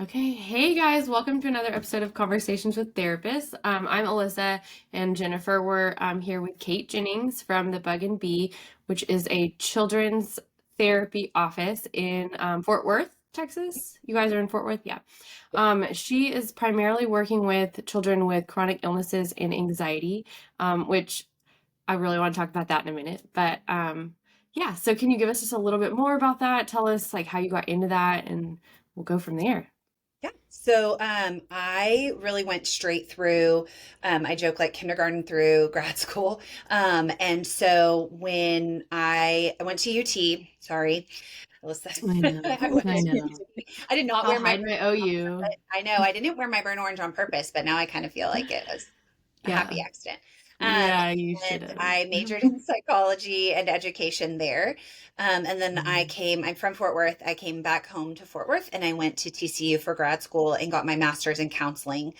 Okay, hey guys, welcome to another episode of Conversations with Therapists. I'm Alyssa and Jennifer. We're here with Kate Jennings from the Bug and Bee, which is a children's therapy office in Fort Worth, Texas. You guys are in Fort Worth? Yeah. She is primarily working with children with chronic illnesses and anxiety, which I really want to talk about that in a minute. But yeah, so can you give us just a little bit more about that? Tell us like how you got into that and we'll go from there. Yeah. I really went straight through, I joke like kindergarten through grad school. And so when I went to UT, sorry, Alyssa, I know. I went I to know. UT. I did not I'll wear my hide burn my orange on OU. purpose. I know I didn't wear my burn orange on purpose, but now I kind of feel like it was a happy Yeah. accident. Um, Yeah, you should and have. I majored in psychology and education there. And then Mhm. I'm from Fort Worth. I came back home to Fort Worth and I went to TCU for grad school and got my master's in counseling,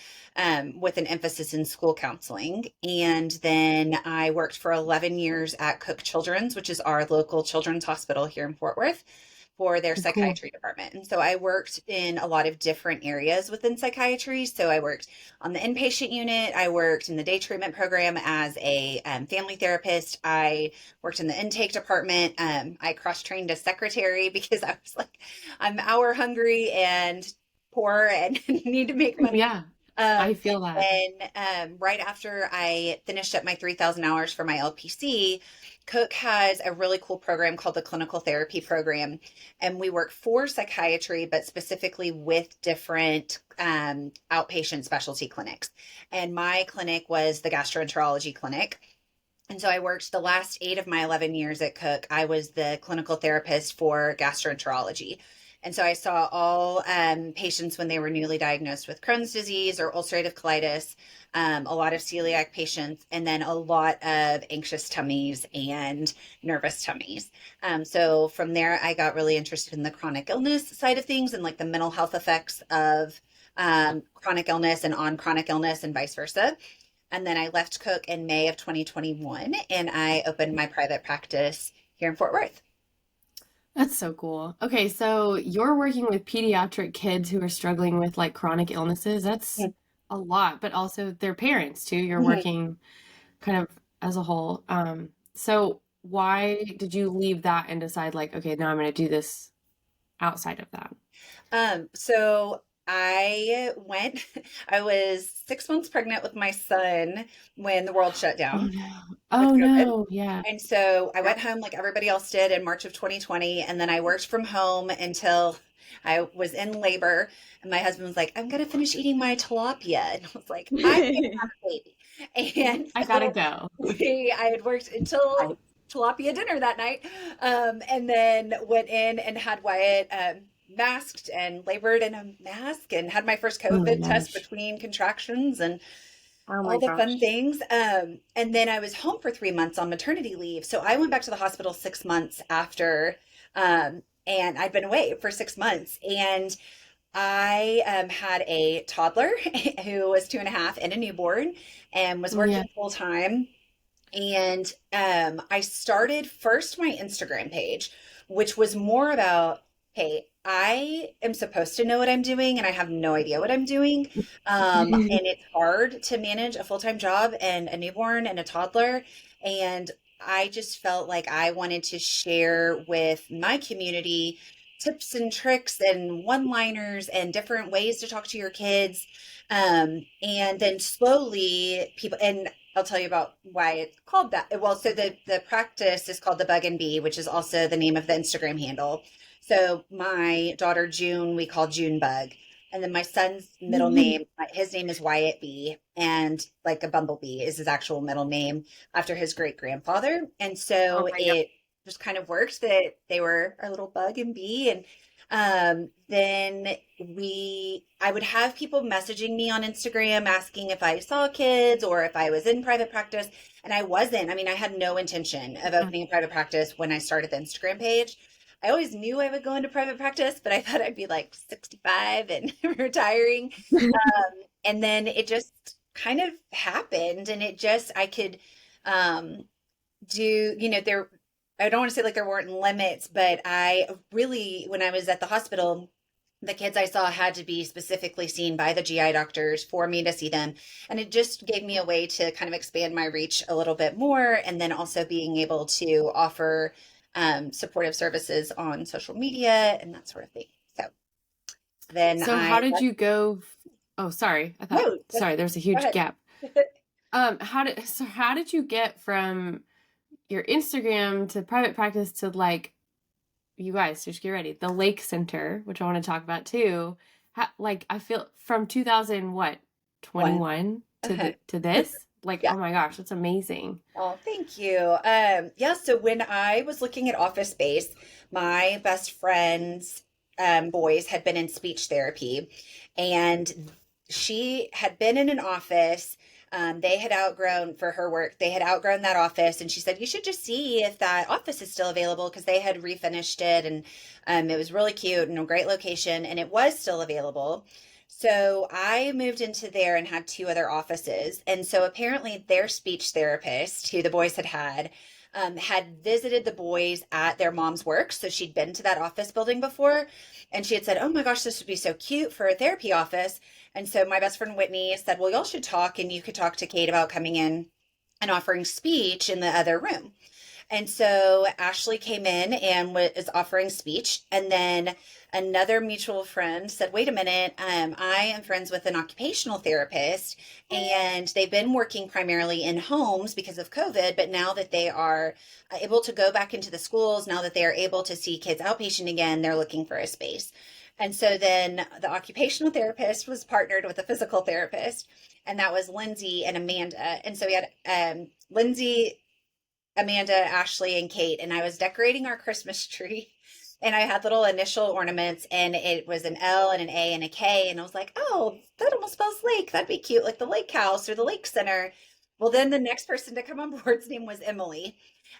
with an emphasis in school counseling. And then I worked for 11 years at Cook Children's, which is our local children's hospital here in Fort Worth, for their Cool. psychiatry department. And so I worked in a lot of different areas within psychiatry. So I worked on the inpatient unit. I worked in the day treatment program as a family therapist. I worked in the intake department. I cross trained as secretary because I was like, I'm hour hungry and poor and need to make money. Yeah, I feel that. Right after I finished up my 3,000 hours for my LPC, Cook has a really cool program called the Clinical Therapy Program. And we work for psychiatry, but specifically with different outpatient specialty clinics. And my clinic was the gastroenterology clinic. And so I worked the last 8 of my 11 years at Cook. I was the clinical therapist for gastroenterology. And so I saw all patients when they were newly diagnosed with Crohn's disease or ulcerative colitis, a lot of celiac patients, and then a lot of anxious tummies and nervous tummies. So from there, I got really interested in the chronic illness side of things and like the mental health effects of chronic illness and on chronic illness and vice versa. And then I left Cook in May of 2021 and I opened my private practice here in Fort Worth. That's so cool. Okay, so you're working with pediatric kids who are struggling with like chronic illnesses. That's a lot, but also their parents too. You're Mhm. working kind of as a whole. So why did you leave that and decide like, okay, now I'm going to do this outside of that? So I went, I was 6 months pregnant with my son when the world shut Oh down no. with Oh COVID. no. Yeah. And so I went home like everybody else did in March of 2020. And then I worked from home until I was in labor. And my husband was like, I'm going to finish eating my tilapia. And I was like, I'm going to have a baby. And I gotta so go. I had worked until I, tilapia dinner that night. And then went in and had Wyatt masked and labored in a mask and had my first oh my COVID test gosh. between contractions and Oh my all the fun gosh. things. And then I was home for 3 months on maternity leave. So I went back to the hospital 6 months after, and I'd been away for 6 months. And I had a toddler who was 2.5 and a newborn and was Yeah. working full time. And I started first my Instagram page, which was more about, hey, I am supposed to know what I'm doing and I have no idea what I'm doing. And it's hard to manage a full-time job and a newborn and a toddler. And I just felt like I wanted to share with my community tips and tricks and one-liners and different ways to talk to your kids. And then slowly people, and I'll tell you about why it's called that. Well, so the practice is called the Bug and Bee, which is also the name of the Instagram handle. So my daughter June, we call June Bug. And then my son's middle name, his name is Wyatt Bee, and like a bumblebee is his actual middle name after his great grandfather. And Oh so my God. it just kind of worked that they were our little bug and bee. And then I would have people messaging me on Instagram asking if I saw kids or if I was in private practice. And I wasn't. I mean, I had no intention of Yeah. opening a private practice when I started the Instagram page. I always knew I would go into private practice, but I thought I'd be like 65 and retiring. And then it just kind of happened. And I could um, there, I don't want to say like there weren't limits, but I really, when I was at the hospital, the kids I saw had to be specifically seen by the GI doctors for me to see them. And it just gave me a way to kind of expand my reach a little bit more. And then also being able to offer supportive services on social media and that sort of thing. So then So how I, did you go? Oh, sorry. no, Sorry, there's a go huge ahead. gap. How did you get from your Instagram to private practice to like, you guys just get ready, the Lake Center, which I want to talk about too. Like I feel from 2000 what, One. 21 Uh-huh. to this, like, Yeah. oh my gosh, that's amazing. Oh, thank you. Yeah, so when I was looking at office space, my best friend's boys had been in speech therapy, and she had been in an office. They had outgrown for her work, they had outgrown that office, and she said, you should just see if that office is still available because they had refinished it, and it was really cute and a great location, and it was still available. So I moved into there and had two other offices. And so apparently their speech therapist, who the boys had visited the boys at their mom's work. So she'd been to that office building before. And she had said, oh my gosh, this would be so cute for a therapy office. And so my best friend Whitney said, well, y'all should talk and you could talk to Kate about coming in and offering speech in the other room. And so Ashley came in and was offering speech. And then another mutual friend said, wait a minute, I am friends with an occupational therapist, and they've been working primarily in homes because of COVID. But now that they are able to go back into the schools, now that they are able to see kids outpatient again, they're looking for a space. And so then the occupational therapist was partnered with a physical therapist, and that was Lindsay and Amanda. And so we had Lindsay, Amanda, Ashley, and Kate, and I was decorating our Christmas tree. And I had little initial ornaments, and it was an L and an A and a K. And I was like, oh, that almost spells lake. That'd be cute, like the lake house or the lake center. Well, then the next person to come on board's name was Emily.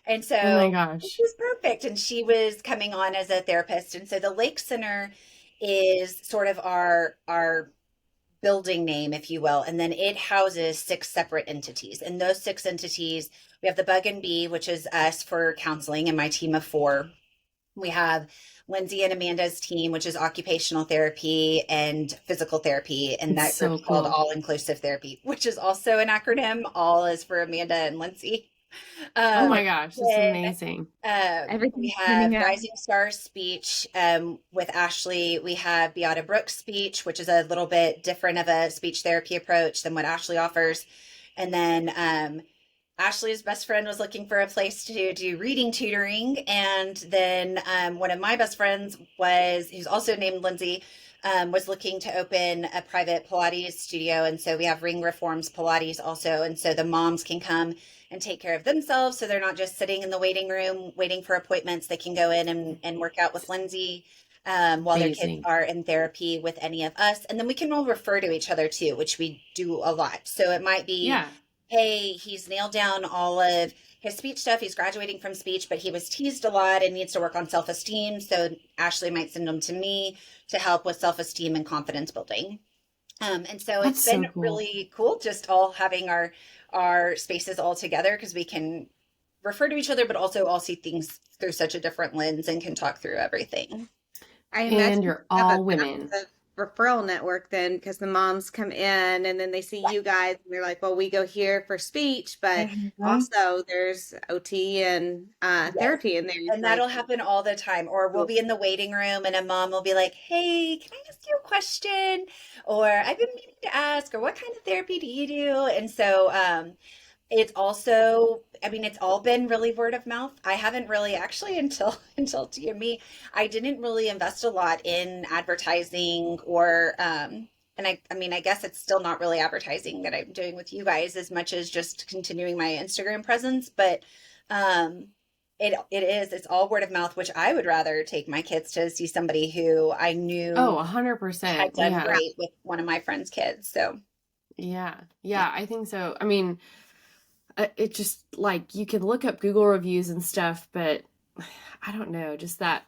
And Oh my so it gosh. was perfect. And she was coming on as a therapist. And so the lake center is sort of our building name, if you will. And then it houses six separate entities. And those six entities, we have the Bug and Bee, which is us for counseling and my team of four. We have Lindsay and Amanda's team, which is occupational therapy and physical therapy. And It's that so group's called cool. All Inclusive Therapy, which is also an acronym. All is for Amanda and Lindsay. Oh Um, my gosh, it's then amazing. we Everything's have spinning out. Rising Stars speech with Ashley. We have Beata Brooks speech, which is a little bit different of a speech therapy approach than what Ashley offers. And then Ashley's best friend was looking for a place to do reading tutoring. And then one of my best friends who's also named Lindsay, was looking to open a private Pilates studio. And so we have Ring Reforms Pilates also. And so the moms can come and take care of themselves. So they're not just sitting in the waiting room waiting for appointments. They can go in and work out with Lindsay while their kids Amazing. are in therapy with any of us. And then we can all refer to each other too, which we do a lot. So it might be, Yeah, hey, he's nailed down all of his speech stuff. He's graduating from speech, but he was teased a lot and needs to work on self esteem. So Ashley might send him to me to help with self esteem and confidence building. And so it's that's been so cool. really cool just all having our spaces all together because we can refer to each other, but also all see things through such a different lens and can talk through everything. I And imagine you you're have a all women. massive referral network then, because the moms come in and then they see you guys and they're like, well, we go here for speech, but Mhm. also there's OT and Yes. therapy in there. And Like, that'll happen all the time. Or we'll be in the waiting room and a mom will be like, hey, can I ask you a question? Or I've been meaning to ask, or what kind of therapy do you do? And so it's also, I mean, it's all been really word of mouth. I haven't really actually until until TME, I didn't really invest a lot in advertising or and I mean, I guess it's still not really advertising that I'm doing with you guys as much as just continuing my Instagram presence, but um it's all word of mouth, which I would rather take my kids to see somebody who I Oh, knew had 100%. done Yeah. great with one of my friends' kids. So, Yeah. yeah. Yeah, I think so. I mean, it just like you can look up Google reviews and stuff, but I don't know, just that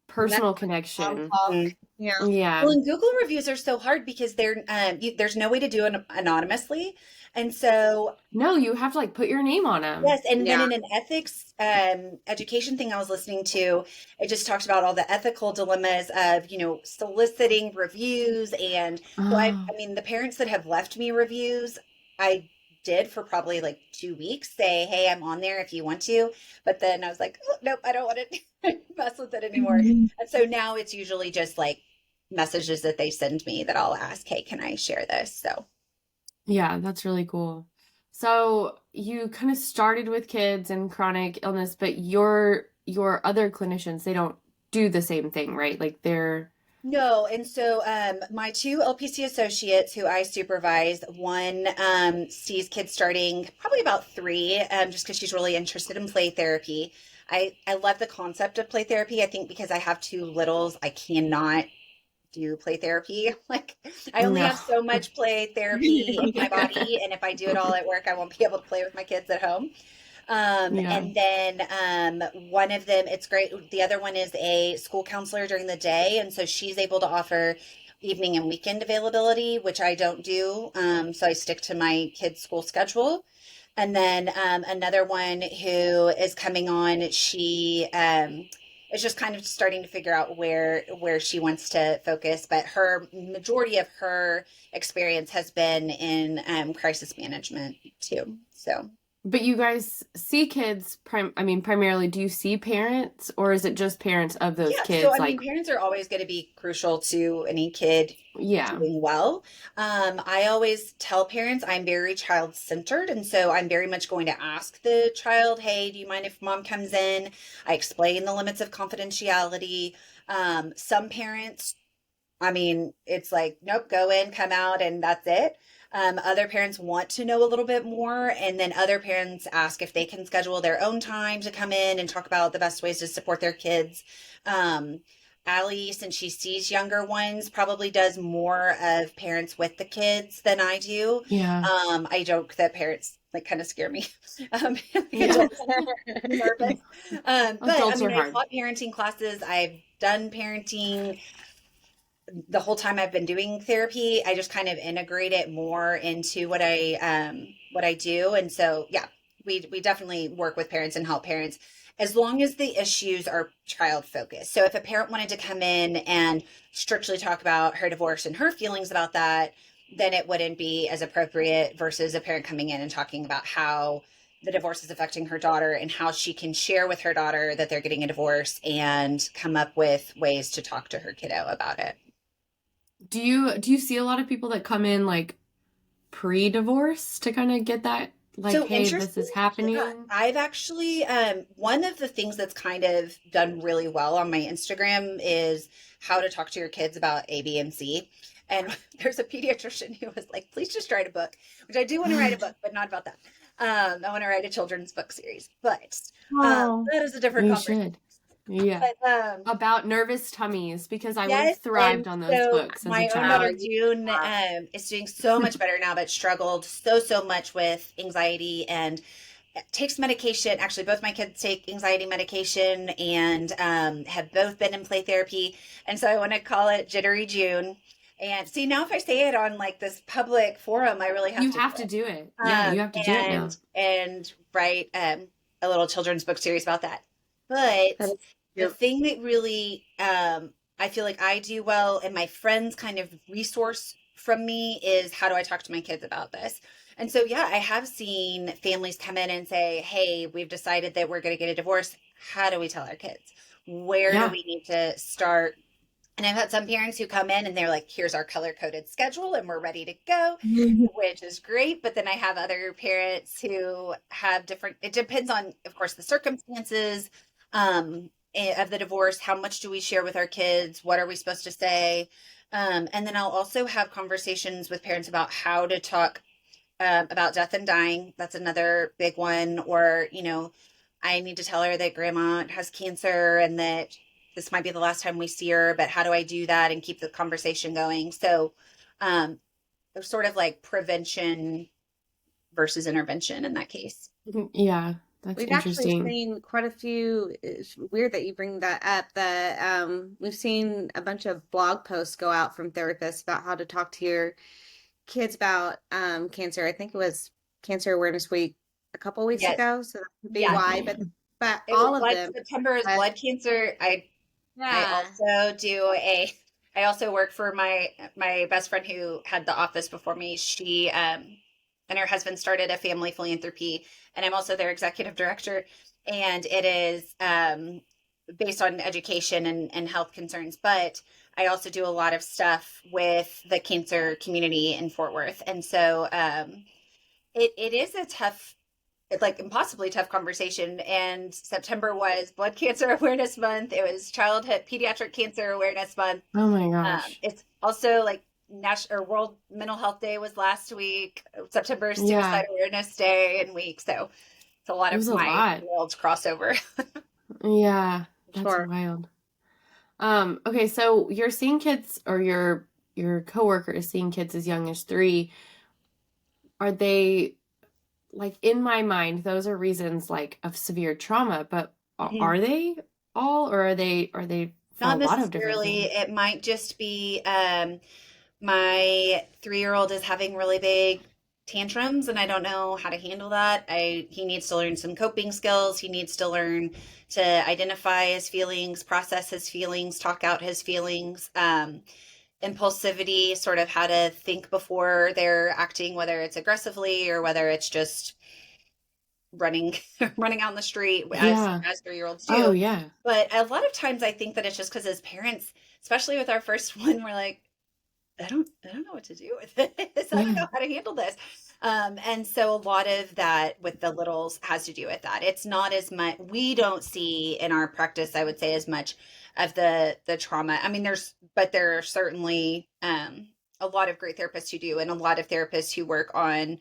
personal Mom connection. talk. Mhm. Yeah. Yeah. Well, and Google reviews are so hard because there's no way to do it anonymously. And so, No, you have to like put your name on them. yes, and then Yeah. in an ethics education thing I was listening to, it just talked about all the ethical dilemmas of, soliciting reviews. And so Oh, I mean, the parents that have left me reviews, I did for probably like 2 weeks say, hey, I'm on there if you want to. But then I was like, oh, nope, I don't want to mess with it anymore. And so now it's usually just like messages that they send me that I'll ask, hey, can I share this? So. yeah, that's really cool. So you kind of started with kids and chronic illness, but your other clinicians, they don't do the same thing, right? Like they're No, and so my two LPC associates who I supervise, one sees kids starting probably about 3, just because she's really interested in play therapy. I love the concept of play therapy. I think because I have 2 littles, I cannot do play therapy. Like I only no. have so much play therapy in my body, and if I do it all at work, I won't be able to play with my kids at home. Yeah. And then one of them, it's great. The other one is a school counselor during the day. And so she's able to offer evening and weekend availability, which I don't do. So I stick to my kids' school schedule. And then another one who is coming on, she is just kind of starting to figure out where she wants to focus. But her majority of her experience has been in crisis management too. So. But you guys see kids I mean primarily do you see parents or is it just parents of those Yeah, so kids I mean, like parents are always going to be crucial to any kid yeah. doing well. I always tell parents I'm very child centered, and so I'm very much going to ask the child, "Hey, do you mind if mom comes in?" I explain the limits of confidentiality. Some parents, I mean, it's like, nope, go in, come out, and that's it. Other parents want to know a little bit more, and then other parents ask if they can schedule their own time to come in and talk about the best ways to support their kids. Um, Allie, since she sees younger ones, probably does more of parents with the kids than I do. Yeah. I joke that parents like kind of scare me. Like Yeah. adults are nervous. But I Adults mean, are I've hard. taught parenting classes. I've done parenting the whole time I've been doing therapy. I just kind of integrate it more into what I do. And so yeah, we definitely work with parents and help parents as long as the issues are child focused. So if a parent wanted to come in and strictly talk about her divorce and her feelings about that, then it wouldn't be as appropriate versus a parent coming in and talking about how the divorce is affecting her daughter and how she can share with her daughter that they're getting a divorce and come up with ways to talk to her kiddo about it. Do you see a lot of people that come in like pre-divorce to kind of get that like So hey this interesting. is Yeah, happening? I've actually one of the things that's kind of done really well on my Instagram is how to talk to your kids about A, B, and C. And there's a pediatrician who was like, please just write a book, which I do want to write a book, but not about that. I want to write a children's book series, but Oh, that is a different You conversation. should. Yeah. But About nervous tummies because I would have yes, and thrived on those so books as a my own wow. daughter child. June is doing so much better now, but struggled so much with anxiety and takes medication. Actually, both my kids take anxiety medication and have both been in play therapy. And so I want to call it Jittery June. And see, now if I say it on like this public forum, I really have You to do have to it. do it. Yeah, you have to do it now. And write a little children's book series about that. But That is the cute. thing that really I feel like I do well and my friends kind of resource from me is how do I talk to my kids about this? And so yeah, I have seen families come in and say, "Hey, we've decided that we're going to get a divorce. How do we tell our kids? Where do Yeah. we need to start?" And I've had some parents who come in and they're like, "Here's our color coded schedule and we're ready to go," which is great. But then I have other parents who have different, it depends on, of course, the circumstances of the divorce. How much do we share with our kids? What are we supposed to say? And then I'll also have conversations with parents about how to talk about death and dying. That's another big one. Or, I need to tell her that grandma has cancer and that this might be the last time we see her, but how do I do that and keep the conversation going? So, there's sort of like prevention versus intervention in that case. Yeah. That's We've actually interesting. seen quite a few. It's weird that you bring that up. We've seen a bunch of blog posts go out from therapists about how to talk to your kids about cancer. I think it was Cancer Awareness Week a couple weeks Yes. ago, so that could be Yes. why. Definitely. But It was all of blood. them. September is uh, blood cancer. I yeah, also do a I also work for my best friend who had the office before me. She and her husband started a family philanthropy, and I'm also their executive director, and it is based on education and health concerns, but I also do a lot of stuff with the cancer community in Fort Worth. And so it is a tough, like impossibly tough conversation. And September was Blood Cancer Awareness Month. It was Childhood Pediatric Cancer Awareness Month. Oh my gosh. It's also like National or World Mental Health Day was last week. September is Yeah, Suicide Awareness Day and week. So it's a lot it of was a my lot. worlds crossover. Yeah, that's sure. wild. Okay, so you're seeing kids or your coworker is seeing kids as young as 3. Are they like in my mind, those are reasons like of severe trauma, but are they all or are they for a Not lot of different necessarily. things? It might just be my 3-year-old is having really big tantrums and I don't know how to handle that. He needs to learn some coping skills. He needs to learn to identify his feelings, process his feelings, talk out his feelings. Impulsivity, sort of how to think before they're acting, whether it's aggressively or whether it's just running running out in the street Yeah. as 3-year-olds Oh do. yeah. But a lot of times I think that it's just because as parents, especially with our first one, we're like, I don't know what to do with this. I don't Yeah. know how to handle this. And so a lot of that with the littles has to do with that. It's not as much, we don't see in our practice, I would say, as much of the trauma. I mean, but there are certainly a lot of great therapists who do, and a lot of therapists who work on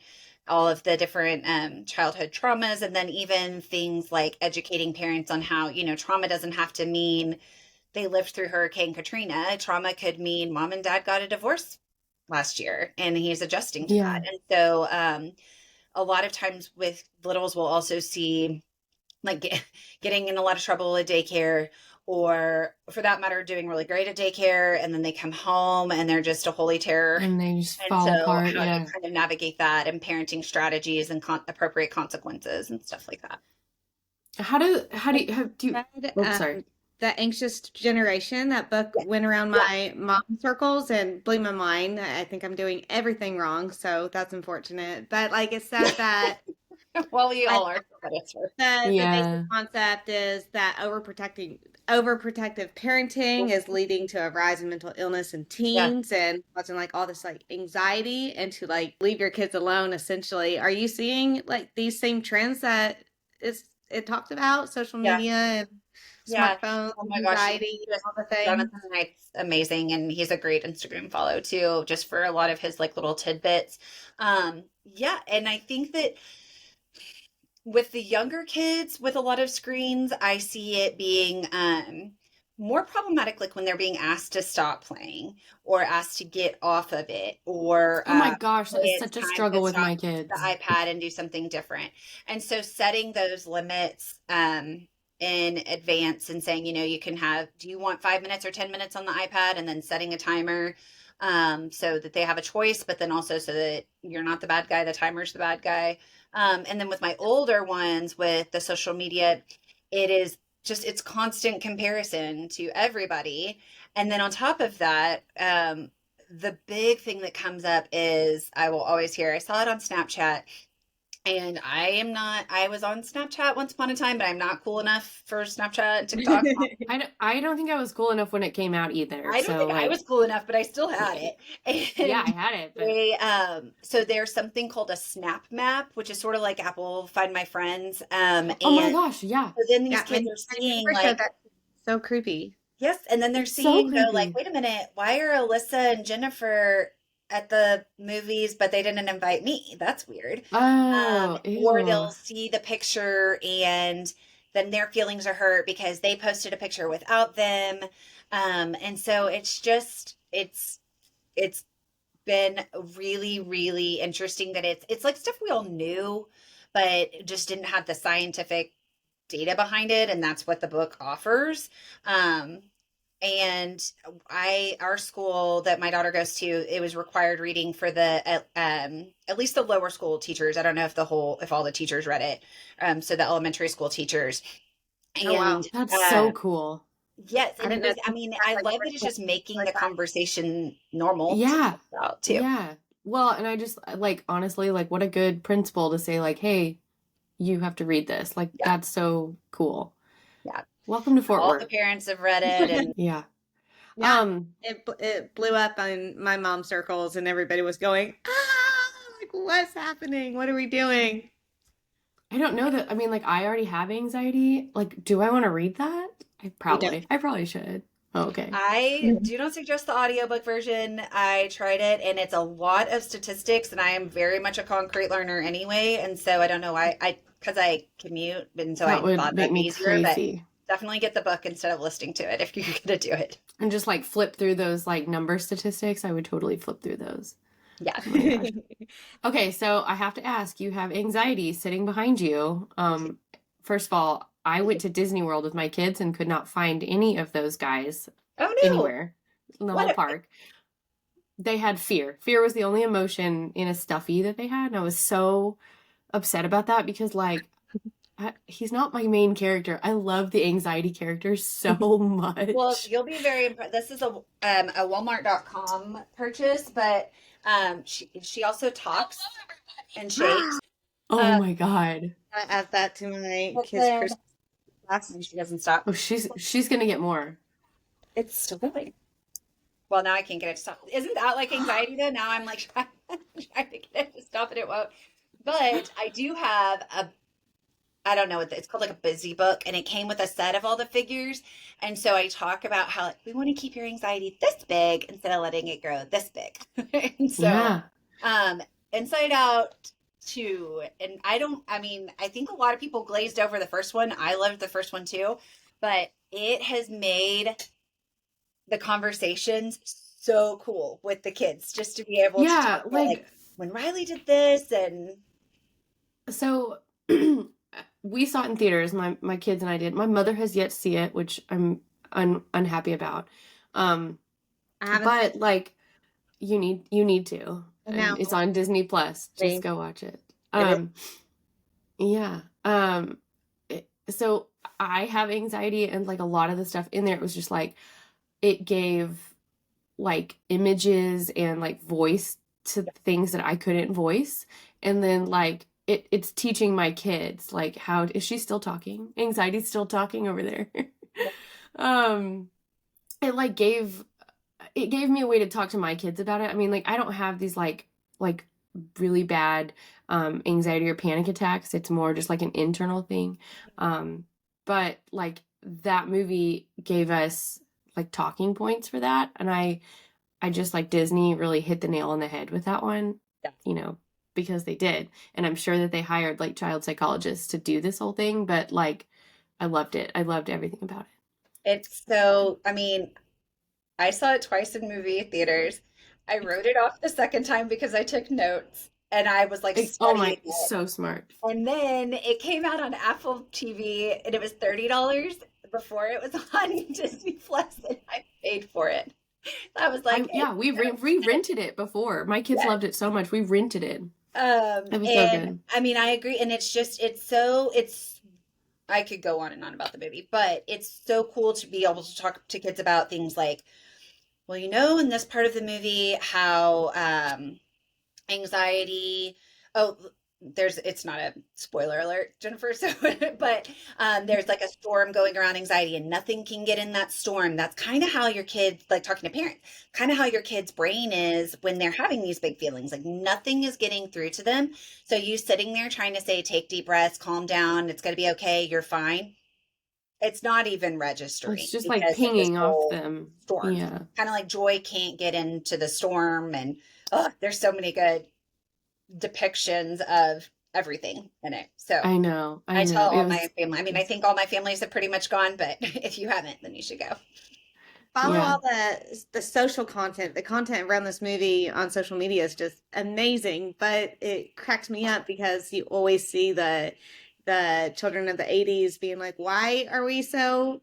all of the different childhood traumas, and then even things like educating parents on how, trauma doesn't have to mean they lived through Hurricane Katrina. Trauma could mean mom and dad got a divorce last year and he's adjusting to Yeah. that. And so a lot of times with littles, we'll also see like getting in a lot of trouble at daycare, or for that matter, doing really great at daycare. And then they come home and they're just a holy terror. And they just And fall so apart. how do you Yeah. kind of navigate that and parenting strategies and appropriate consequences and stuff like that? How do you Read, oh sorry. The Anxious Generation. That book Yeah. went around Yeah. my mom circles and blew my mind. I think I'm doing everything wrong, so that's unfortunate. But like it said that Well, we I all are, but it's for the basic Yeah. concept is that overprotective parenting is leading to a rise in mental illness in yeah. teens and causing like all this like anxiety and to like leave your kids alone essentially. Are you seeing like these same trends that it talked about, social Yeah. media and Yeah. smartphones, Oh my gosh. anxiety, Just all the things? Jonathan Knight's amazing. And he's a great Instagram follow too, just for a lot of his like little tidbits. Yeah. And I think that with the younger kids with a lot of screens, I see it being more problematic like when they're being asked to stop playing or asked to get off of it, or Oh my gosh, that is it's such a time to struggle with stop my the kids. iPad and do something different. And so setting those limits in advance and saying, you can have, do you want 5 minutes or 10 minutes on the iPad? And then setting a timer so that they have a choice, but then also so that you're not the bad guy, the timer's the bad guy. And then with my older ones with the social media, it is just it's constant comparison to everybody. And then on top of that, the big thing that comes up is I will always hear, I saw it on Snapchat. And I was on Snapchat once upon a time, but I'm not cool enough for Snapchat and TikTok. I don't think I was cool enough when it came out either. I don't So think I was like cool enough, but I still had it. yeah, And I had it, but so there's something called a Snap Map, which is sort of like Apple Find My Friends. oh my And gosh, yeah. so then these Yeah, kids are my seeing neighbor showed like, that. So creepy. yes, and then they're It's so seeing though, like, creepy. wait a minute, why are Alyssa and Jennifer at the movies, but they didn't invite me? That's weird. Oh, Or ew. they'll see the picture and then their feelings are hurt because they posted a picture without them. And so it's been really, really interesting that it's like stuff we all knew, but just didn't have the scientific data behind it, and that's what the book offers. And our school that my daughter goes to, it was required reading for at least the lower school teachers. I don't know if all the teachers read it. So the elementary school teachers. Oh wow. And That's so cool. yes, I and didn't know I mean, that, I like, love that it's just making like the that. conversation normal to Yeah. talk about too. Yeah. Well, and I just like honestly, like what a good principle to say like, hey, you have to read this. Like Yeah, that's so cool. yeah. Welcome to Fort All the Worth. parents have read it, and Yeah. Yeah, it blew up in my mom's circles, and everybody was going, ah, like what's happening? What are we doing? I don't know that I mean like I already have anxiety. Like, do I want to read that? You don't. I probably should. Oh, okay. I do not suggest the audiobook version. I tried it, and it's a lot of statistics, and I am very much a concrete learner anyway, and so I don't know why because I commute, and so That I would thought make that'd be me easier, but crazy. definitely get the book instead of listening to it if you're gonna do it. And just like flip through those like number statistics. I would totally flip through those. Yeah. Oh my gosh. Okay, so I have to ask, you have anxiety sitting behind you. First of all, I went to Disney World with my kids and could not find any of those guys Oh no. anywhere in the whole What? park. They had fear. Fear was the only emotion in a stuffy that they had, and I was so upset about that because like he's not my main character. I love the anxiety character so Well, much. you'll be very impressed. This is a Walmart.com purchase, but she also talks and shakes. Oh Um, my God. I add that to my but kids' then Christmas class. and she doesn't stop. Oh, she's gonna get more. It's still going. Well, now I can't get it to stop. Isn't that like anxiety though? Now I'm like trying to get it to stop and it won't. But I do have I don't know what it's called, like a busy book, and it came with a set of all the figures. And so I talk about how like, we want to keep your anxiety this big instead of letting it grow this big. And so, Yeah. um, Inside Out 2, and I mean, I think a lot of people glazed over the first one. I loved the first one too, but it has made the conversations so cool with the kids just to be able to Yeah, talk about like like when Riley did this and so we saw it in theaters, my kids and I did. My mother has yet to see it, which I'm unhappy about. Um, I haven't but like you need to. now. It's on Disney Plus. Just It go watch it. is. Yeah. So I have anxiety and like a lot of the stuff in there it was just like it gave like images and like voice to things that I couldn't voice. And then like it's teaching my kids like how is she still talking? Anxiety's still talking over there. um it like gave me a way to talk to my kids about it. I mean, like I don't have these like really bad anxiety or panic attacks. It's more just like an internal thing. But like that movie gave us like talking points for that, and I just like Disney really hit the nail on the head with that one, yeah. you know, because they did. And I'm sure that they hired like child psychologists to do this whole thing, but like I loved it. I loved everything about it. It's so, I mean, I saw it twice in movie theaters. I wrote it off the second time because I took notes and I was like Oh studying my, it. so smart. And then it came out on Apple TV and it was $30 before it was on Disney Plus and I paid for it. I was like, Yeah, we rented it before. My kids yeah. loved it so much. We rented it. It was so And good. I mean, I agree. And I could go on and on about the movie, but it's so cool to be able to talk to kids about things like, well, you know, in this part of the movie, how anxiety, oh, it's not a spoiler alert, Jennifer, so, but there's like a storm going around anxiety and nothing can get in that storm. That's kind of how your kids, like talking to parents, kind of how your kid's brain is when they're having these big feelings, like nothing is getting through to them. So you sitting there trying to say, take deep breaths, calm down, it's going to be okay, you're fine. It's not even registering It's just like because of this pinging off whole them. storm. Yeah. Kind of like Joy can't get into the storm, and there's so many good depictions of everything in it. So I know. I tell It all was my family. I mean, I think all my families have pretty much gone, but if you haven't, then you should go. follow Yeah. all the social content. The content around this movie on social media is just amazing, but it cracks me up because you always see the children of the 80s being like, "Why are we so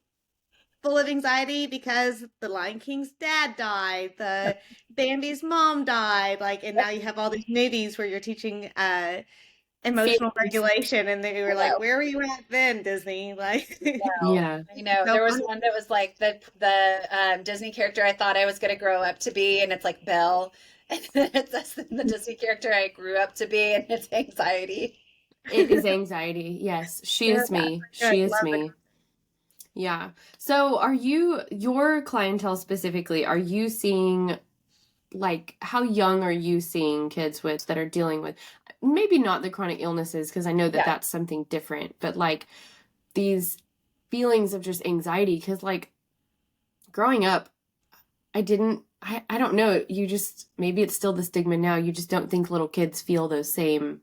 full of anxiety? Because the Lion King's dad died, the Bambi's mom died." Like, and now you have all these movies where you're teaching emotional Feelings. regulation, and they I were like, know. "Where were you at then, Disney?" Like, No, Yeah. I know. so There was funny. one that was like the Disney character I thought I was going to grow up to be, and it's like Belle, and then it's us in the Disney character I grew up to be, and it's anxiety. It is anxiety. Yes. She Yeah, is me. good. She is Love the me. Yeah. So are your clientele specifically, are you seeing, like, how young are you seeing kids with that are dealing with maybe not the chronic illnesses, because I know that Yeah. that's something different, but like these feelings of just anxiety? Because like growing up, I don't know, you just, maybe it's still the stigma now, you just don't think little kids feel those same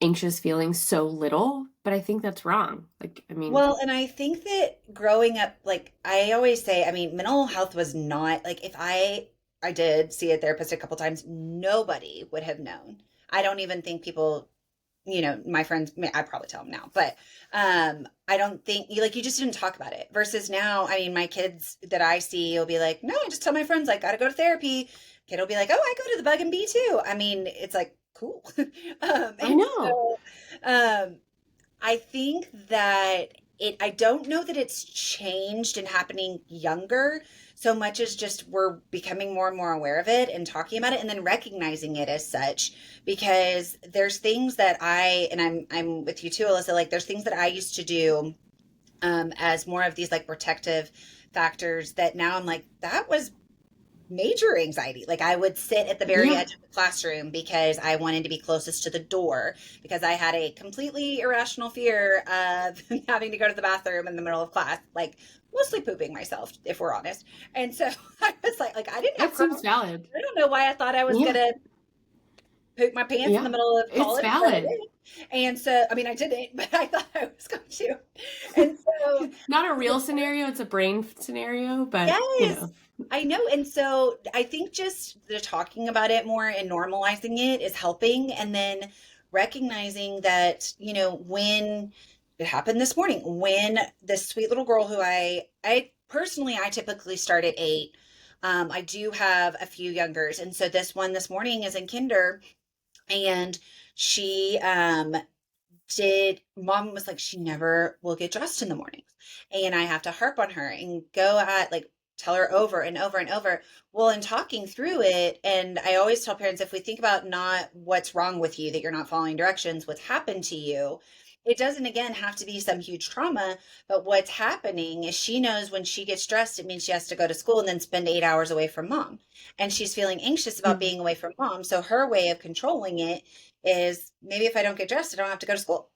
anxious feelings so little, but I think that's wrong. Like, I mean, Well, and I think that growing up, like I always say, I mean, mental health was not like if I did see a therapist a couple times, nobody would have known. I don't even think people, my friends, I probably tell them now, but I don't think you like you just didn't talk about it. Versus now, I mean, my kids that I see will be like, no, I just tell my friends I got to go to therapy. Kid will be like, oh, I go to the Bug and Bee too. I mean, it's like cool. I And know. so um, I think that I don't know that it's changed and happening younger so much as just we're becoming more and more aware of it and talking about it and then recognizing it as such because there's things that and I'm with you too, Alyssa, like there's things that I used to do as more of these like protective factors that now I'm like, that was major anxiety. Like I would sit at the very Yeah. edge of the classroom because I wanted to be closest to the door because I had a completely irrational fear of having to go to the bathroom in the middle of class, like mostly pooping myself, if we're honest. And so I was like I didn't have It seems Crohn's. valid. I don't know why I thought I was Yeah. gonna poop my pants in the Yeah. middle of It's college, but I valid. didn't. And so, I mean, I didn't, but I thought I was going to. And so, Not a real scenario, it's a brain scenario, but you yes, know. I know. And so I think just the talking about it more and normalizing it is helping. And then recognizing that, when it happened this morning, when this sweet little girl who I personally, I typically start at 8. I do have a few youngers. And so this one this morning is in kinder and she did mom was like she never will get dressed in the mornings and I have to harp on her and go at like tell her over and over and over. Well, in talking through it, and I always tell parents, if we think about not what's wrong with you, that you're not following directions, what's happened to you, it doesn't again have to be some huge trauma, but what's happening is she knows when she gets dressed it means she has to go to school and then spend 8 hours away from mom, and she's feeling anxious about Mm. being away from mom. So her way of controlling it is maybe if I don't get dressed, I don't have to go to school.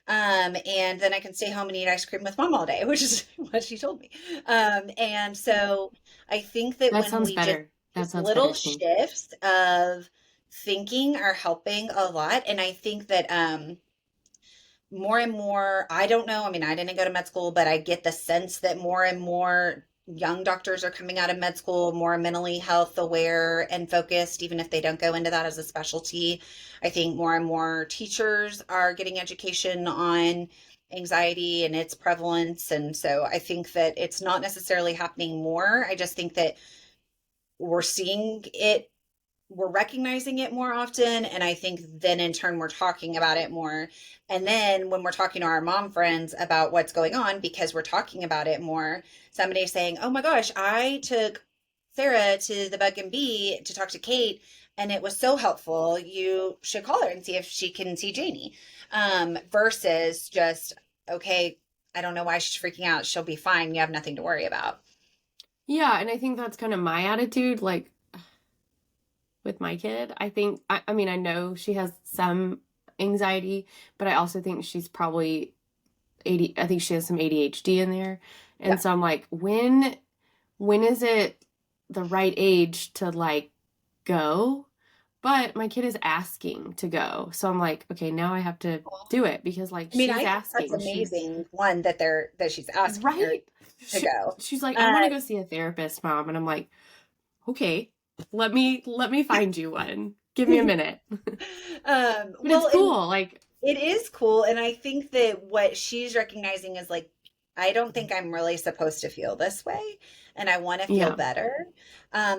And then I can stay home and eat ice cream with mom all day, which is what she told me. And so I think that That when sounds we just, better. That these sounds better little to me. shifts of thinking are helping a lot. And I think that, more and more, I don't know. I mean, I didn't go to med school, but I get the sense that more and more young doctors are coming out of med school more mentally health aware and focused, even if they don't go into that as a specialty. I think more and more teachers are getting education on anxiety and its prevalence. And so I think that it's not necessarily happening more. I just think that we're seeing it, we're recognizing it more often, and I think then in turn we're talking about it more. And then when we're talking to our mom friends about what's going on because we're talking about it more, somebody's saying, oh my gosh, I took Sarah to the Bug and Bee to talk to Kate and it was so helpful, you should call her and see if she can see Janie. Versus just, okay, I don't know why she's freaking out, she'll be fine, you have nothing to worry about. Yeah, and I think that's kind of my attitude, like with my kid. I think, I mean, I know she has some anxiety, but I also think she's probably I think she has some ADHD in there. Yeah. And so I'm like, when is it the right age to like go? but my kid is asking to go. So I'm like, okay, now I have to do it because like I mean, she's I think that's asking. amazing. One that she's asking her Right. to go. She's like, I want to Uh, go see a therapist, mom. And I'm like, okay, let me find you one. Give me a minute. But it's well, and cool. Like, it is cool, and I think that what she's recognizing is like, I don't think I'm really supposed to feel this way, and I want to feel yeah. better.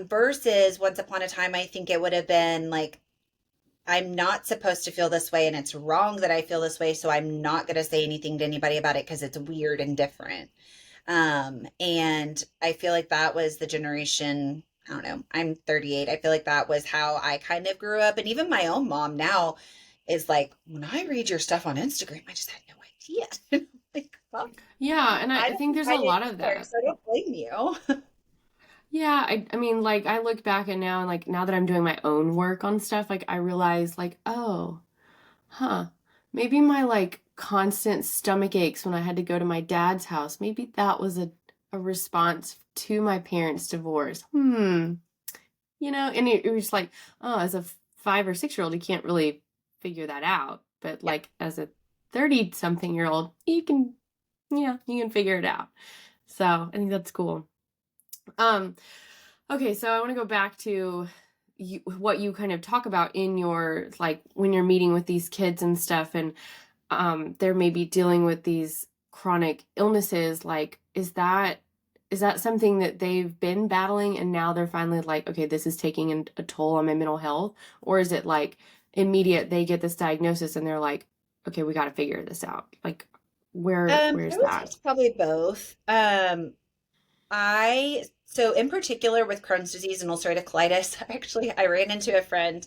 Versus once upon a time, I think it would have been like, I'm not supposed to feel this way, and it's wrong that I feel this way, so I'm not going to say anything to anybody about it because it's weird and different. And I feel like that was the generation. I don't know. I'm 38. I feel like that was how I kind of grew up. And even my own mom now is like, when I read your stuff on Instagram, I just had no idea. Like, well, Yeah. And I think there's I a didn't lot of either, that. so I don't blame you. Yeah. I mean, like, I look back and now that I'm doing my own work on stuff, like, I realize, like, oh, huh, maybe my like constant stomach aches when I had to go to my dad's house, maybe that was a response to my parents' divorce. And it was like, oh, as a 5 or 6 year old, you can't really figure that out. But Yeah. like as a 30 something year old, you can figure it out. So I think that's cool. Um, okay, so I want to go back to what you kind of talk about in your, like, when you're meeting with these kids and stuff, and they're maybe dealing with these chronic illnesses. Like, is that something that they've been battling and now they're finally like, okay, this is taking a toll on my mental health? Or is it like immediate, they get this diagnosis and they're like, okay, we got to figure this out? Like, I where's would say that? it's probably both. So in particular with Crohn's disease and ulcerative colitis, actually, I ran into a friend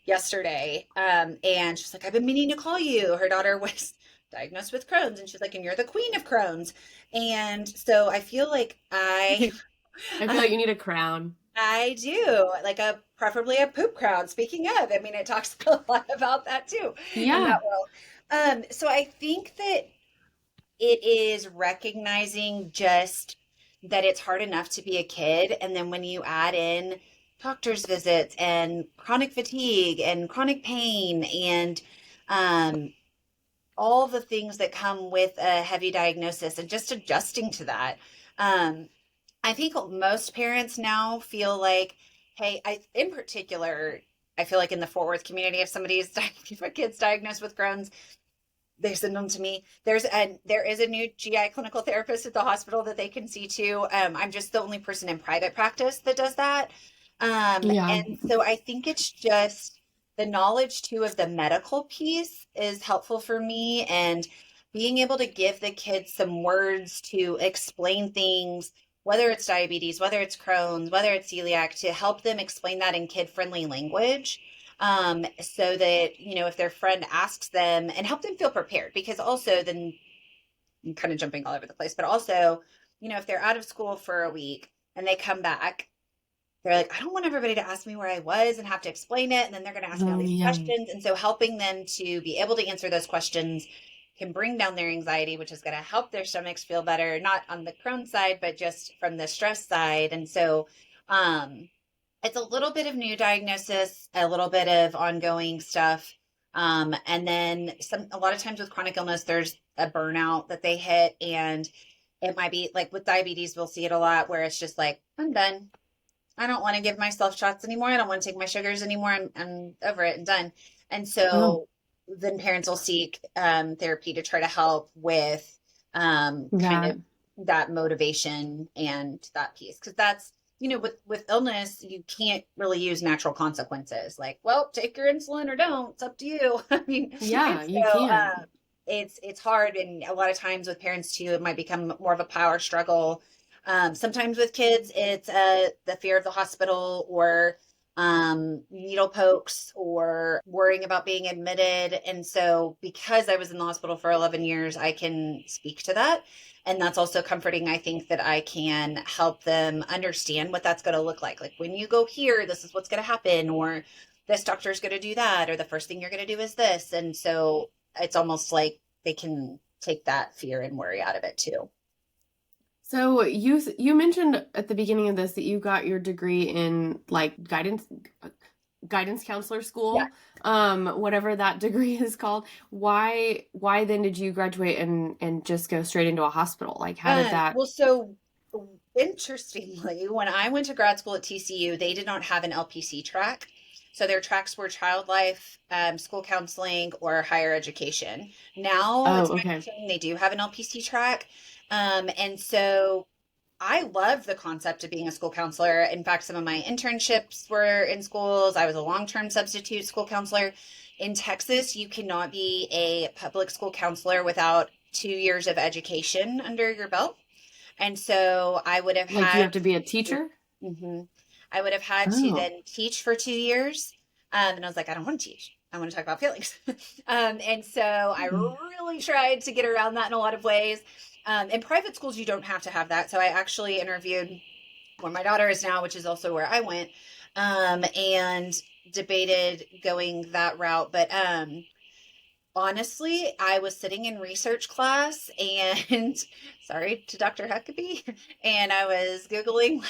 yesterday, and she's like, I've been meaning to call you. Her daughter was diagnosed with Crohn's, and she's like, and you're the queen of Crohn's. And so I feel like I feel like you need a crown. I do like preferably a poop crown. Speaking of, I mean, it talks a lot about that too in Yeah. that world. So I think that it is recognizing just that it's hard enough to be a kid. And then when you add in doctor's visits and chronic fatigue and chronic pain and um, all the things that come with a heavy diagnosis and just adjusting to that. Um, I think most parents now feel like, hey, in particular, I feel like in the Fort Worth community, if a kid's diagnosed with Crohn's, they send them to me. There is a new GI clinical therapist at the hospital that they can see too. I'm just the only person in private practice that does that. Yeah. And so I think it's just the knowledge too of the medical piece is helpful for me, and being able to give the kids some words to explain things, whether it's diabetes, whether it's Crohn's, whether it's celiac, to help them explain that in kid-friendly language, so that, if their friend asks them, and help them feel prepared, because also then I'm kind of jumping all over the place, but also, if they're out of school for a week and they come back, they're like, I don't want everybody to ask me where I was and have to explain it. And then they're going to ask me all Oh, these yeah. questions. And so helping them to be able to answer those questions can bring down their anxiety, which is going to help their stomachs feel better, not on the Crohn's side, but just from the stress side. And so, it's a little bit of new diagnosis, a little bit of ongoing stuff. And then a lot of times with chronic illness, there's a burnout that they hit. And it might be like with diabetes, we'll see it a lot where it's just like, I'm done. I don't want to give myself shots anymore. I don't want to take my sugars anymore. I'm over it and done. And Oh, so then parents will seek therapy to try to help with kind that. of that motivation and that piece. Because that's, with illness, you can't really use natural consequences. Like, well, take your insulin or don't. It's up to you. I mean, and Yeah, you so can't. it's hard. And a lot of times with parents too, it might become more of a power struggle. Sometimes with kids, it's the fear of the hospital, or needle pokes, or worrying about being admitted. And so, because I was in the hospital for 11 years, I can speak to that. And that's also comforting. I think that I can help them understand what that's going to look like. Like, when you go here, this is what's going to happen, or this doctor's going to do that, or the first thing you're going to do is this. And so it's almost like they can take that fear and worry out of it too. So you mentioned at the beginning of this that you got your degree in like guidance guidance counselor Yeah. school, whatever that degree is called. Why then did you graduate and just go straight into a hospital? Like how did that? Well, so interestingly, when I went to grad school at TCU, they did not have an LPC track. So their tracks were child life, school counseling, or higher education. Now Oh, it's my okay. understanding they do have an LPC track. And so I love the concept of being a school counselor. In fact, some of my internships were in schools. I was a long-term substitute school counselor. In Texas, you cannot be a public school counselor without 2 years of education under your belt. And so I would have Like you had have to be a to, teacher? mhm. I would have had to Oh. then teach for 2 years. And I was like, I don't want to teach. I want to talk about feelings. And so I really tried to get around that in a lot of ways. In private schools, you don't have to have that. So I actually interviewed where my daughter is now, which is also where I went, and debated going that route. But honestly, I was sitting in research class and sorry to Dr. Huckabee, and I was Googling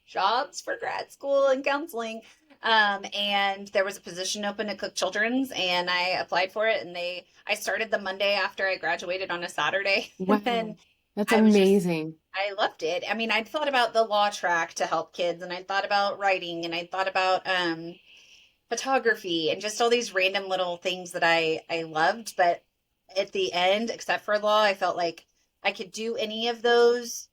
jobs for grad school and counseling. And there was a position open at Cook Children's, and I applied for it. And I started the Monday after I graduated on a Saturday. And then Wow. That's I was just, amazing. I loved it. I mean, I'd thought about the law track to help kids, and I'd thought about writing, and I'd thought about, photography and just all these random little things that I loved. But at the end, except for law, I felt like I could do any of those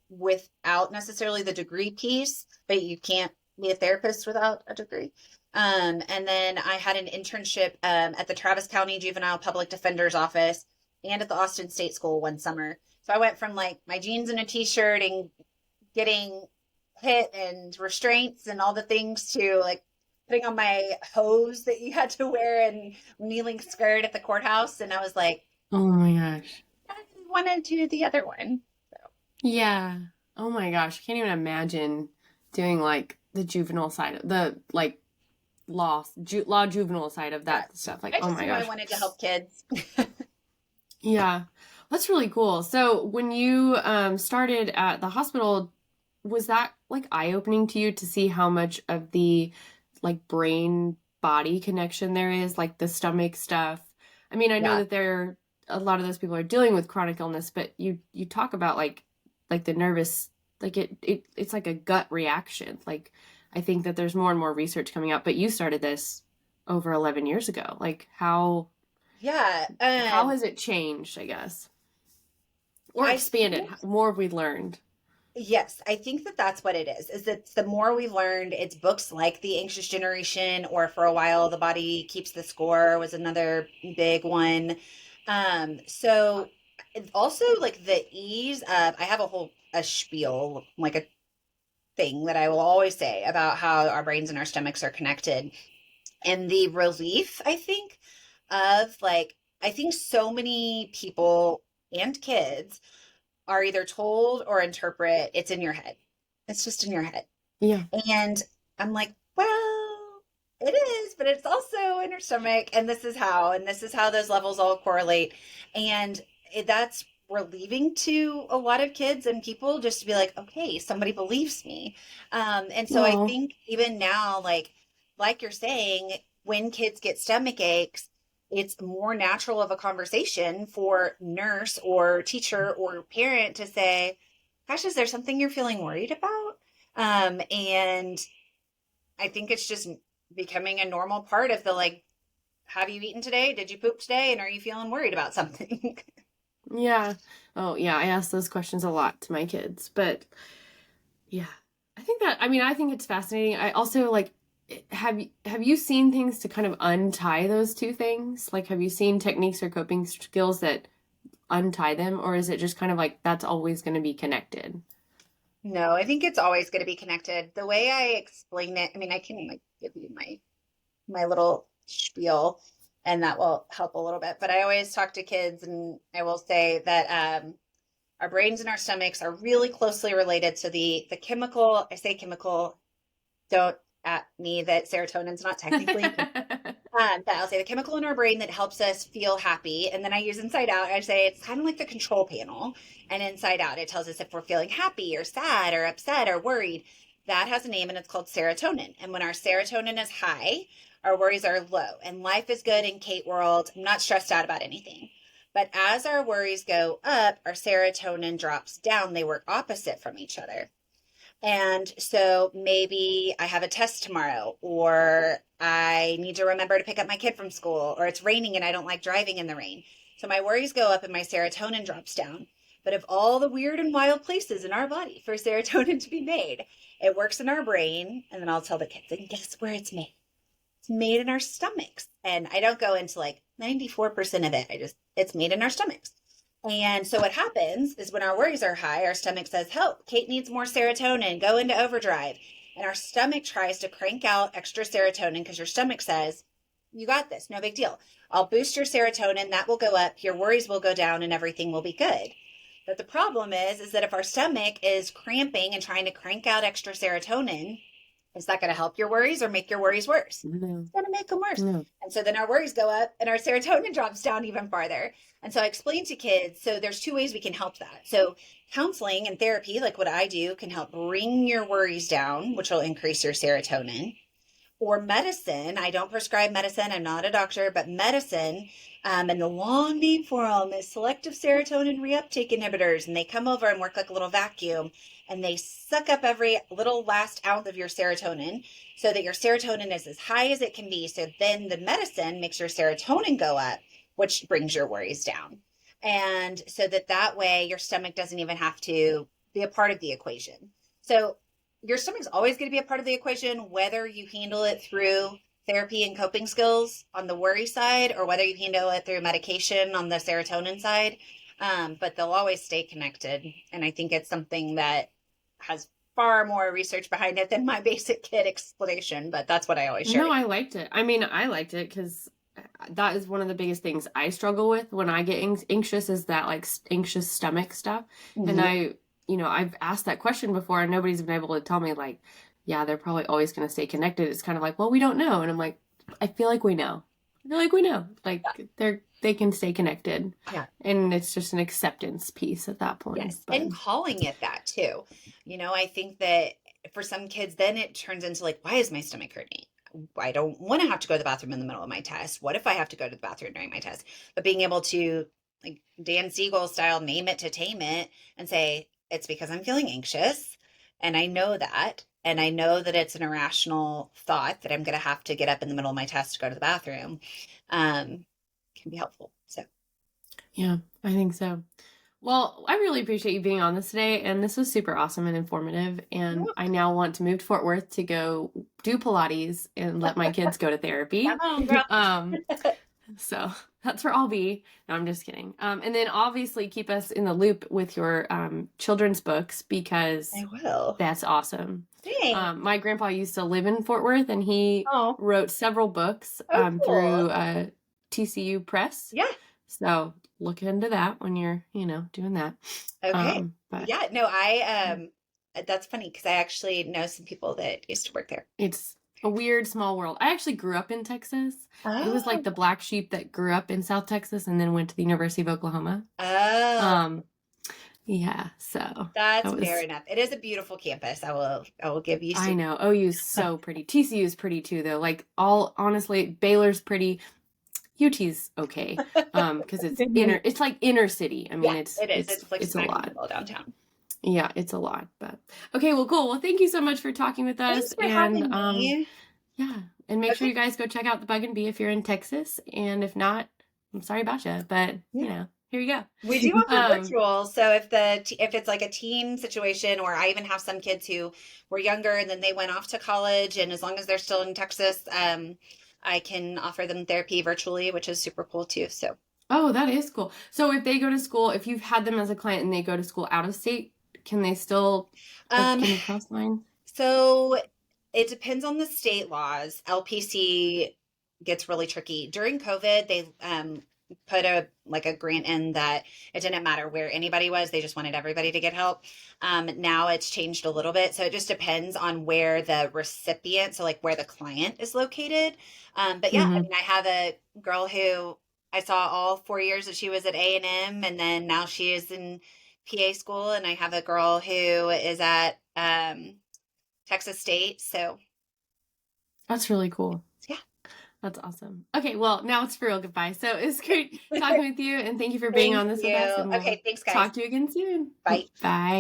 without necessarily the degree piece, but you can't be a therapist without a degree. And then I had an internship at the Travis County Juvenile Public Defender's Office and at the Austin State School one summer. So I went from like my jeans and a t-shirt and getting hit and restraints and all the things to like putting on my hose that you had to wear and kneeling skirt at the courthouse. And I was like, Oh my gosh. I want to do the other one. So, Yeah. Oh my gosh. I can't even imagine doing like the juvenile side of the like law juvenile side of yeah, that stuff. Like, I oh just my knew I gosh. wanted to help kids. Yeah. That's really cool. So when you started at the hospital, was that like eye-opening to you to see how much of the like brain body connection there is, like the stomach stuff? I mean, I know Yeah. that there a lot of those people are dealing with chronic illness, but you talk about like the nervous like it's like a gut reaction. Like I think that there's more and more research coming out, but you started this over 11 years ago. Like Yeah. how has it changed, I guess? Or I expanded? think More have we learned? Yes, I think that that's what it is that the more we've learned, it's books like The Anxious Generation, or for a while, The Body Keeps the Score was another big one. So also like the ease of, I have a spiel, like a thing that I will always say about how our brains and our stomachs are connected. And the relief, I think, of like, I think so many people and kids are either told or interpret it's in your head. It's just in your head. Yeah. And I'm like, well, it is, but it's also in your stomach. And this is how those levels all correlate. And that's relieving to a lot of kids and people just to be like, okay, somebody believes me. And so I Oh, think even now, like you're saying, when kids get stomach aches, it's more natural of a conversation for nurse or teacher or parent to say, gosh, is there something you're feeling worried about? And I think it's just becoming a normal part of the like, have you eaten today? Did you poop today? And are you feeling worried about something? yeah. Oh, yeah. I ask those questions a lot to my kids, but yeah, I think that, I mean, I think it's fascinating. I also like, have you seen things to kind of untie those two things? Like, have you seen techniques or coping skills that untie them, or is it just kind of like that's always going to be connected? No, I think it's always going to be connected. The way I explain it, I mean, I can like give you my little spiel and that will help a little bit. But I always talk to kids and I will say that our brains and our stomachs are really closely related. So the chemical, I say chemical, don't at me that serotonin's not technically, but I'll say the chemical in our brain that helps us feel happy. And then I use inside out. I say it's kind of like the control panel. And inside out, it tells us if we're feeling happy or sad or upset or worried. That has a name and it's called serotonin. And when our serotonin is high, our worries are low and life is good in Kate world. I'm not stressed out about anything. But as our worries go up, our serotonin drops down. They work opposite from each other. And so maybe I have a test tomorrow, or I need to remember to pick up my kid from school, or it's raining and I don't like driving in the rain. So my worries go up and my serotonin drops down. But of all the weird and wild places in our body for serotonin to be made, it works in our brain. And then I'll tell the kids, and guess where it's made? It's made in our stomachs. And I don't go into like 94% of it. It's made in our stomachs. And so what happens is when our worries are high, our stomach says, help, Kate needs more serotonin, go into overdrive. And our stomach tries to crank out extra serotonin because your stomach says, you got this, no big deal. I'll boost your serotonin, that will go up, your worries will go down, and everything will be good. But the problem is that if our stomach is cramping and trying to crank out extra serotonin, is that going to help your worries or make your worries worse? No. It's going to make them worse. No. And so then our worries go up and our serotonin drops down even farther. And so I explain to kids, so there's two ways we can help that. So counseling and therapy, like what I do, can help bring your worries down, which will increase your serotonin. Or medicine, I don't prescribe medicine, I'm not a doctor, but medicine, and the long name for them is selective serotonin reuptake inhibitors. And they come over and work like a little vacuum and they suck up every little last ounce of your serotonin so that your serotonin is as high as it can be. So then the medicine makes your serotonin go up, which brings your worries down. And so that way your stomach doesn't even have to be a part of the equation. So your stomach's always going to be a part of the equation, whether you handle it through therapy and coping skills on the worry side or whether you handle it through medication on the serotonin side. But they'll always stay connected. And I think it's something that has far more research behind it than my basic kid explanation, but that's what I always share. No, I liked it. I mean, I liked it because that is one of the biggest things I struggle with when I get anxious is that like anxious stomach stuff. Mm-hmm. And I've asked that question before and nobody's been able to tell me like, yeah, they're probably always going to stay connected. It's kind of like, well, we don't know. And I'm like, I feel like we know. I feel like we know. Like they can stay connected. Yeah. And it's just an acceptance piece at that point. Yes. But And calling it that too. I think that for some kids, then it turns into like, why is my stomach hurting? I don't want to have to go to the bathroom in the middle of my test. What if I have to go to the bathroom during my test? But being able to, like Dan Siegel style, name it to tame it and say, it's because I'm feeling anxious. And I know that. And I know that it's an irrational thought that I'm going to have to get up in the middle of my test to go to the bathroom, can be helpful. So, yeah, I think so. Well, I really appreciate you being on this today, and this was super awesome and informative. And I now want to move to Fort Worth to go do Pilates and let my kids go to therapy. come on, girl. So that's where I'll be. No, I'm just kidding. And then obviously keep us in the loop with your children's books because I will. that's awesome. Thanks. My grandpa used to live in Fort Worth, and he wrote several books cool. through TCU Press. Yeah. So look into that when you're, doing that. Okay. But Yeah, no, that's funny because I actually know some people that used to work there. it's a weird small world. I actually grew up in Texas. It was like the black sheep that grew up in South Texas and then went to the University of Oklahoma. Oh. Yeah, so That's fair enough. It is a beautiful campus. I will give you some. I know. OU's so pretty. TCU is pretty too though. Like honestly, Baylor's pretty. UT's okay. Because it's like inner city. I mean, it is. It's like it's a lot downtown. Yeah, it's a lot. But okay, well, cool. Well, thank you so much for talking with us. Thanks for having me. Yeah, and make sure you guys go check out the Bug and Bee if you're in Texas, and if not, I'm sorry about you, but here you go. We do offer virtual, so if it's like a teen situation, or I even have some kids who were younger and then they went off to college, and as long as they're still in Texas, I can offer them therapy virtually, which is super cool too. So. Oh, that is cool. So if they go to school, if you've had them as a client and they go to school out of state, can they still can you cross lines? So it depends on the state laws. LPC gets really tricky. During COVID, they put a grant in that it didn't matter where anybody was. They just wanted everybody to get help. Now it's changed a little bit. So it just depends on where the recipient, so like where the client is located. But yeah, I mean, I have a girl who I saw all 4 years that she was at A&M, and then now she is in PA school. And I have a girl who is at Texas State. So That's really cool. yeah. That's awesome. Okay, well, now it's for real goodbye. So it's great talking with you, and thank you for being Thank on this with us, you. and we'll Okay, thanks, guys. talk to you again soon. Bye. Bye.